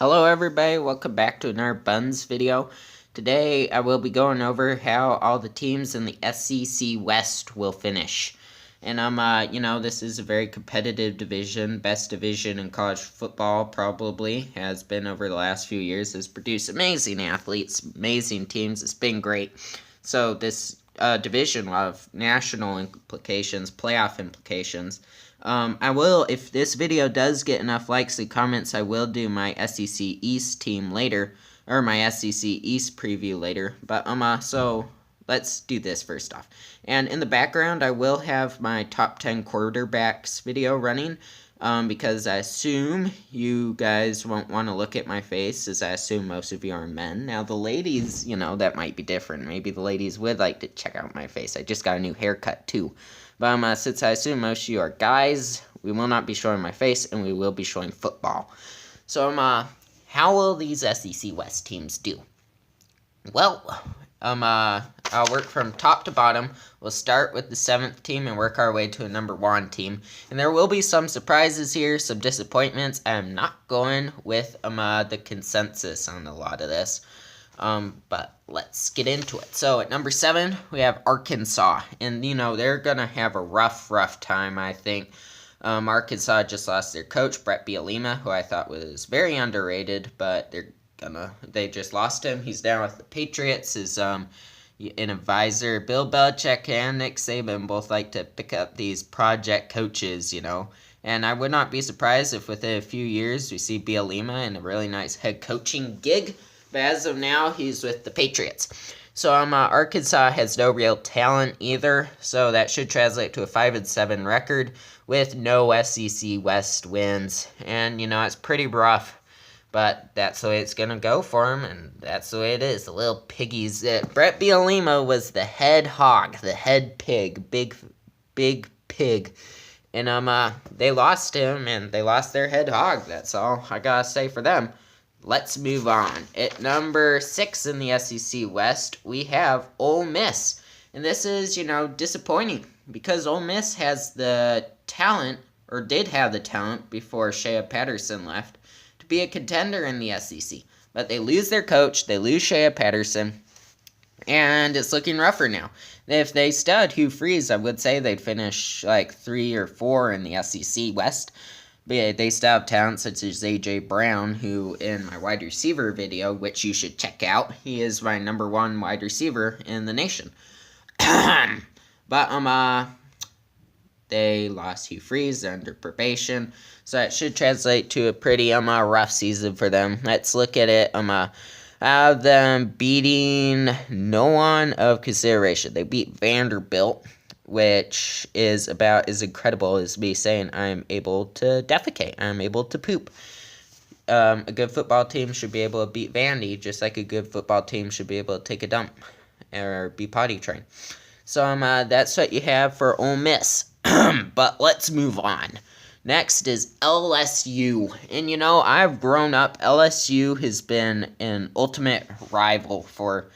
Hello everybody, welcome back to another Buns video. Today I will be going over how all the teams in the SEC West will finish. And this is a very competitive division, best division in college football probably, has been over the last few years, has produced amazing athletes, amazing teams, it's been great. So this division will have national implications, playoff implications. I will, if this video does get enough likes and comments, I will do my SEC East team later, or my SEC East preview later. But so let's do this first off. And in the background, I will have my top 10 quarterbacks video running, because I assume you guys won't want to look at my face, as I assume most of you are men. Now the ladies, that might be different. Maybe the ladies would like to check out my face. I just got a new haircut too. But since I assume most of you are guys, we will not be showing my face, and we will be showing football. So, how will these SEC West teams do? Well, I'll work from top to bottom. We'll start with the 7th team and work our way to a number 1 team. And there will be some surprises here, some disappointments. I am not going with the consensus on a lot of this. But let's get into it. So at number 7, we have Arkansas. And, they're going to have a rough time, I think. Arkansas just lost their coach, Brett Bielema, who I thought was very underrated, but they just lost him. He's down with the Patriots. His an advisor, Bill Belichick and Nick Saban both like to pick up these project coaches, And I would not be surprised if within a few years we see Bielema in a really nice head coaching gig. But as of now, he's with the Patriots. So Arkansas has no real talent either, so that should translate to a 5-7 record with no SEC West wins. And, it's pretty rough, but that's the way it's going to go for him, and that's the way it is. The little piggies. Brett Bielema was the head hog, the head pig, big pig. And they lost him, and they lost their head hog. That's all I got to say for them. Let's move on. At number 6 in the SEC West, we have Ole Miss. And this is, disappointing because Ole Miss has the talent, or did have the talent before Shea Patterson left, to be a contender in the SEC. But they lose their coach, they lose Shea Patterson, and it's looking rougher now. If they still had Hugh Freeze, I would say they'd finish like 3 or 4 in the SEC West. But yeah, they still have talent such as A.J. Brown, who in my wide receiver video, which you should check out, he is my number 1 wide receiver in the nation. But they lost Hugh Freeze, they're under probation, so that should translate to a pretty rough season for them. Let's look at it. I have them beating no one of consideration. They beat Vanderbilt, which is about as incredible as me saying I'm able to defecate, I'm able to poop. A good football team should be able to beat Vandy, just like a good football team should be able to take a dump or be potty trained. So that's what you have for Ole Miss. But let's move on. Next is LSU. And I've grown up. LSU has been an ultimate rival for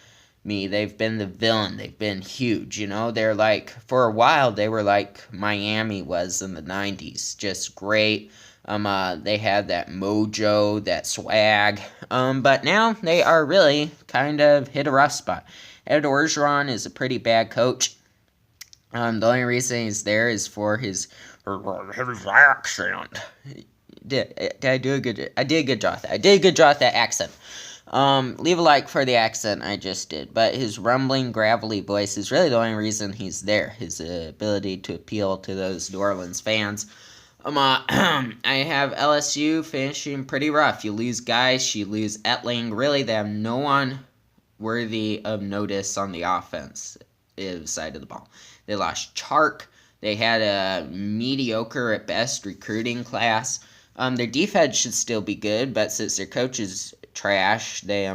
me. They've been the villain. They've been huge. They're like, for a while, they were like Miami was in the 90s. Just great. They had that mojo, that swag. But now they are really kind of hit a rough spot. Ed Orgeron is a pretty bad coach. The only reason he's there is for his accent. I did a good job at that accent. Leave a like for the accent I just did, but his rumbling, gravelly voice is really the only reason he's there. His ability to appeal to those New Orleans fans. I have LSU finishing pretty rough. You lose Geis, you lose Etling. Really, they have no one worthy of notice on the offensive side of the ball. They lost Chark. They had a mediocre at best recruiting class. Their defense should still be good, but since their coach is trash, they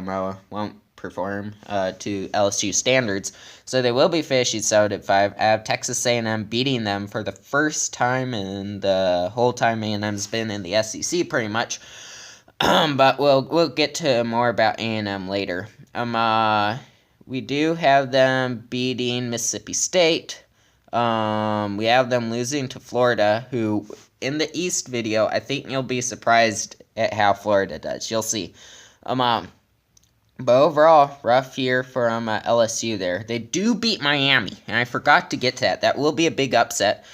won't perform to LSU standards. So they will be finishing 7-5. I have Texas A&M beating them for the first time in the whole time A&M's been in the SEC, pretty much. But we'll get to more about A&M later. We do have them beating Mississippi State. We have them losing to Florida, who in the East video, I think you'll be surprised at how Florida does. You'll see. But overall, rough year for LSU there. They do beat Miami, and I forgot to get to that. That will be a big upset.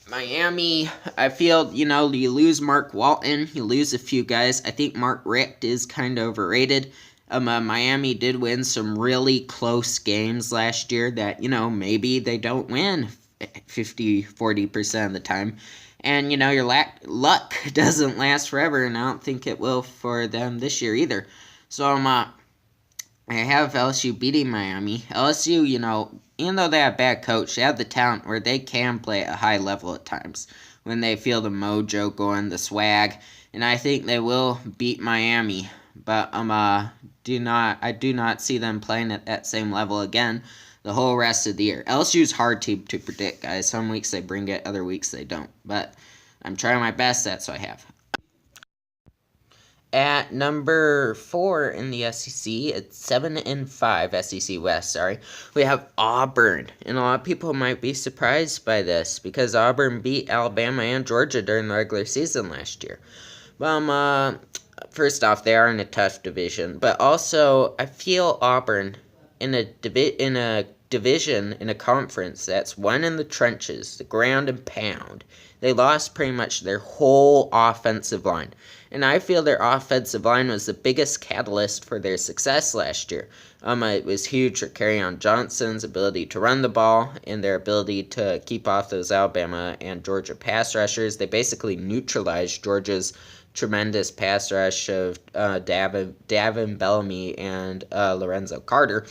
Miami, I feel, you lose Mark Walton, you lose a few guys. I think Mark Richt is kind of overrated. Miami did win some really close games last year that, maybe they don't win 50-40% of the time. And, your luck doesn't last forever, and I don't think it will for them this year either. So, I have LSU beating Miami. LSU, even though they have a bad coach, they have the talent where they can play at a high level at times when they feel the mojo going, the swag, and I think they will beat Miami. But I do not see them playing at that same level again the whole rest of the year. LSU's hard to predict, guys. Some weeks they bring it, other weeks they don't. But I'm trying my best. That's what I have. At number 4 in the SEC, it's 7-5 SEC West, we have Auburn. And a lot of people might be surprised by this because Auburn beat Alabama and Georgia during the regular season last year. First off, they are in a tough division, but also I feel Auburn in a division, in a conference that's won in the trenches, the ground and pound. They lost pretty much their whole offensive line. And I feel their offensive line was the biggest catalyst for their success last year. It was huge for Kerryon Johnson's ability to run the ball and their ability to keep off those Alabama and Georgia pass rushers. They basically neutralized Georgia's tremendous pass rush of Davin Bellamy and Lorenzo Carter.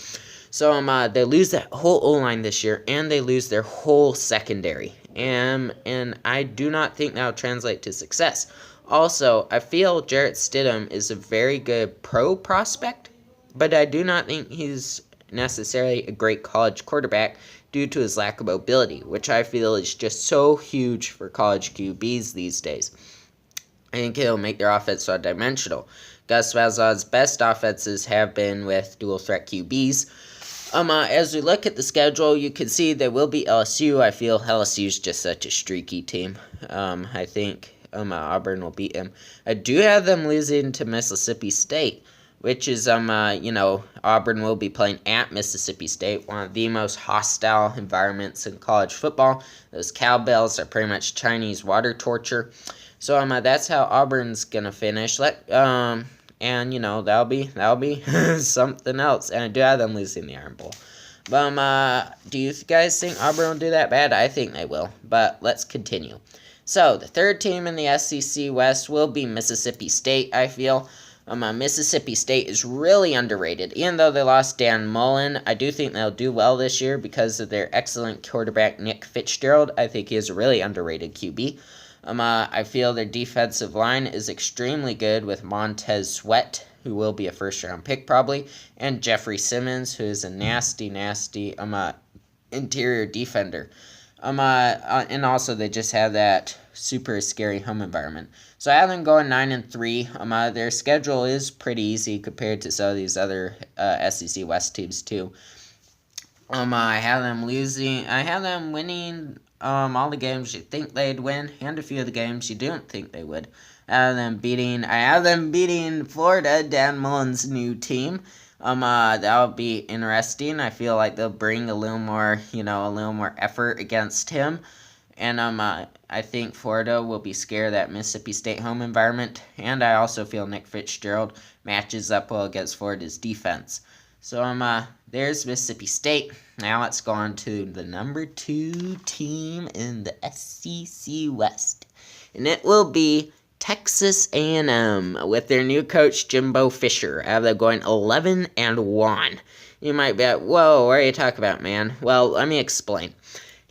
So they lose that whole O-line this year, and they lose their whole secondary. And I do not think that will translate to success. Also, I feel Jarrett Stidham is a very good pro prospect, but I do not think he's necessarily a great college quarterback due to his lack of mobility, which I feel is just so huge for college QBs these days. I think it'll make their offense one-dimensional. Gus Malzahn's best offenses have been with dual-threat QBs. As we look at the schedule, you can see there will be LSU. I feel LSU's just such a streaky team. I think Auburn will beat them. I do have them losing to Mississippi State, which is, Auburn will be playing at Mississippi State, one of the most hostile environments in college football. Those cowbells are pretty much Chinese water torture. So that's how Auburn's gonna finish. That'll be something else. And I do have them losing the Iron Bowl. But do you guys think Auburn will do that bad? I think they will. But let's continue. So the third team in the SEC West will be Mississippi State, I feel. Mississippi State is really underrated. Even though they lost Dan Mullen, I do think they'll do well this year because of their excellent quarterback, Nick Fitzgerald. I think he is a really underrated QB. I feel their defensive line is extremely good with Montez Sweat, who will be a first-round pick probably, and Jeffrey Simmons, who is a nasty interior defender. And also they just have that super scary home environment. So I have them going 9-3. Their schedule is pretty easy compared to some of these other SEC West teams too. I have them winning all the games you think they'd win, and a few of the games you don't think they would. I have them beating Florida, Dan Mullen's new team. That'll be interesting. I feel like they'll bring a little more effort against him. And I think Florida will be scared of that Mississippi State home environment. And I also feel Nick Fitzgerald matches up well against Florida's defense. So there's Mississippi State. Now let's go on to the number 2 team in the SEC West. And it will be Texas A&M with their new coach, Jimbo Fisher. I have them going 11-1. You might be like, whoa, what are you talking about, man? Well, let me explain.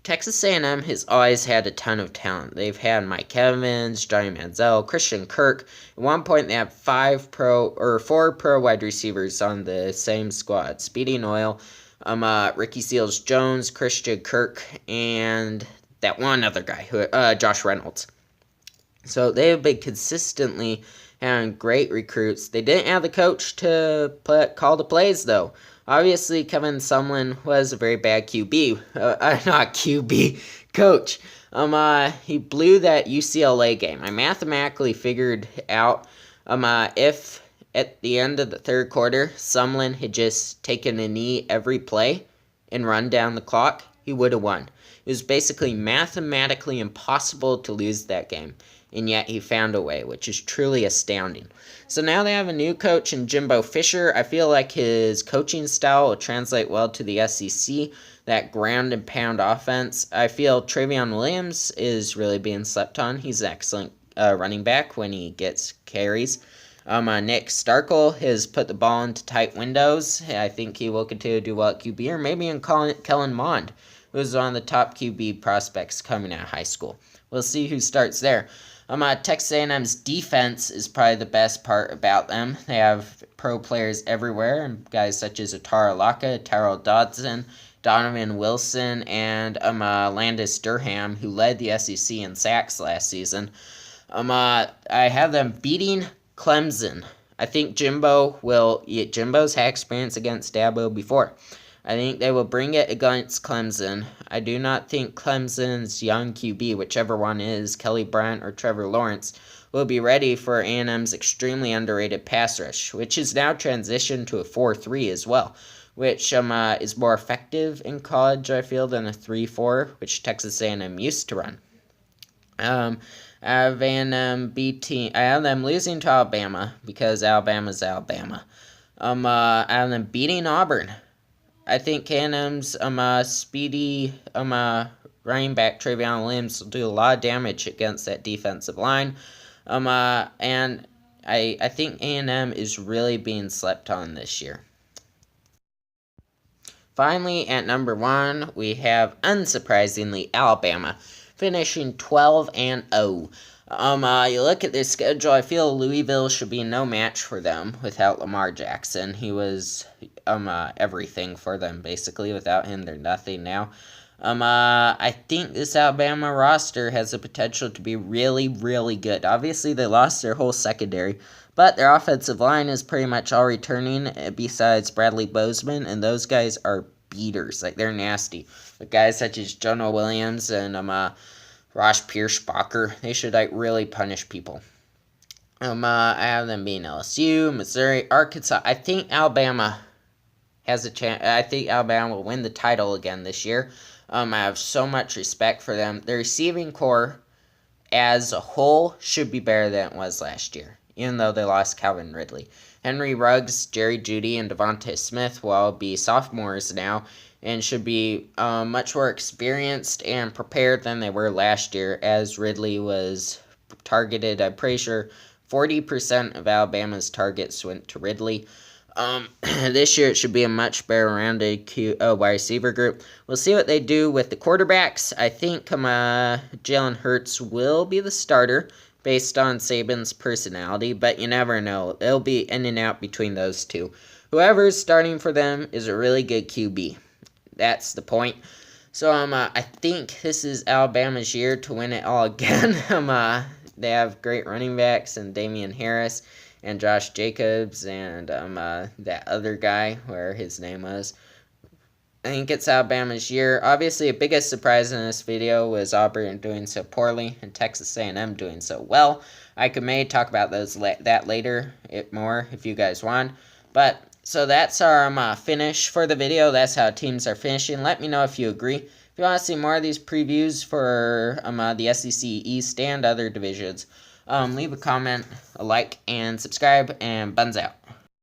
Texas A&M has always had a ton of talent. They've had Mike Evans, Johnny Manziel, Christian Kirk. At one point, they have 4 pro wide receivers on the same squad. Speedy Noyle, Ricky Seals-Jones, Christian Kirk, and that one other guy, Josh Reynolds. So they have been consistently having great recruits. They didn't have the coach to call the plays, though. Obviously, Kevin Sumlin was a very bad QB. Not QB, coach. He blew that UCLA game. I mathematically figured out, if at the end of the third quarter, Sumlin had just taken a knee every play and run down the clock, he would have won. It was basically mathematically impossible to lose that game, and yet he found a way, which is truly astounding. So now they have a new coach in Jimbo Fisher. I feel like his coaching style will translate well to the SEC, that ground and pound offense. I feel Travion Williams is really being slept on. He's an excellent running back when he gets carries. Nick Starkel has put the ball into tight windows. I think he will continue to do well at QB, or maybe in Kellen Mond, who is one of the top QB prospects coming out of high school. We'll see who starts there. Texas A&M's defense is probably the best part about them. They have pro players everywhere, and guys such as Atara Laka, Tyrell Dodson, Donovan Wilson, and Landis Durham, who led the SEC in sacks last season. I have them beating Clemson. I think Jimbo's had experience against Dabo before. I think they will bring it against Clemson. I do not think Clemson's young QB, whichever one is, Kelly Bryant or Trevor Lawrence, will be ready for A&M's extremely underrated pass rush, which is now transitioned to a 4-3 as well, which is more effective in college, I feel, than a 3-4, which Texas A&M used to run. I have A&M I have them losing to Alabama because Alabama's Alabama. I have them beating Auburn. I think A&M's speedy running back Travion Williams will do a lot of damage against that defensive line. And I think A&M is really being slept on this year. Finally, at number 1, we have, unsurprisingly, Alabama, finishing 12-0. You look at their schedule, I feel Louisville should be no match for them without Lamar Jackson. He was everything for them, basically. Without him, they're nothing now. I think this Alabama roster has the potential to be really, really good. Obviously, they lost their whole secondary, but their offensive line is pretty much all returning besides Bradley Bozeman, and those guys are beaters. Like, they're nasty. But guys such as Jonah Williams and Rosh Pierschbacher, they should really punish people. I have them being LSU, Missouri, Arkansas. I think Alabama has a chance. I think Alabama will win the title again this year. I have so much respect for them. The receiving core as a whole should be better than it was last year, even though they lost Calvin Ridley. Henry Ruggs, Jerry Jeudy, and Devontae Smith will all be sophomores now and should be much more experienced and prepared than they were last year, as Ridley was targeted. I'm pretty sure 40% of Alabama's targets went to Ridley. This year it should be a much better rounded wide receiver group. We'll see what they do with the quarterbacks. I think Jalen Hurts will be the starter based on Saban's personality, but you never know. It'll be in and out between those two. Whoever's starting for them is a really good QB. That's the point. So I think this is Alabama's year to win it all again. They have great running backs and Damian Harris and Josh Jacobs and that other guy, where his name was. I think it's Alabama's year. Obviously, the biggest surprise in this video was Auburn doing so poorly and Texas A&M doing so well. I could maybe talk about that later more if you guys want. But so that's our finish for the video. That's how teams are finishing. Let me know if you agree. If you want to see more of these previews for the SEC East and other divisions, leave a comment, a like, and subscribe, and buns out.